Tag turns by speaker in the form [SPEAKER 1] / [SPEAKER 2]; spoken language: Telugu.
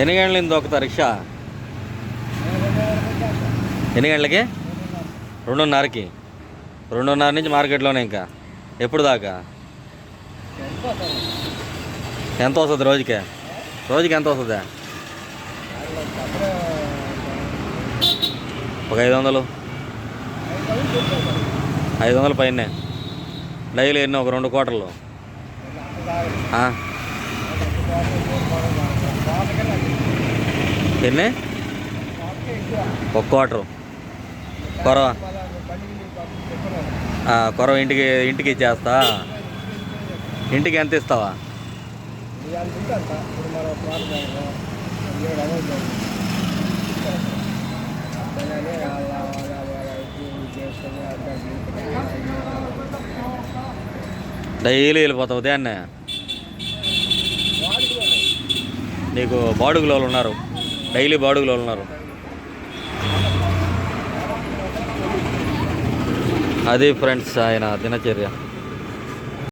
[SPEAKER 1] ఎన్ని గంటలకి దొక్కుతా రిక్షా? ఎన్ని గంటలకి? 2:30కి. 2:30 నుంచి మార్కెట్లోనే ఇంకా ఎప్పుడు దాకా? ఎంత వస్తుంది రోజుకి? ఎంత వస్తుంది? ఒక 500. 500 పైనే డైలీ. ఎన్ని? ఒక 2 క్వార్టర్లు. ఎన్ని? 1 క్వార్టరు కొరవ. కొరవ ఇంటికి ఇచ్చేస్తా. ఇంటికి ఎంత ఇస్తావా? డైలీ వెళ్ళిపోతావు ఉదయాన్నే? నీకు బాడుగులో ఉన్నారు, డైలీ బాడుగులో ఉన్నారు. అది ఫ్రెండ్స్ ఆయన దినచర్య.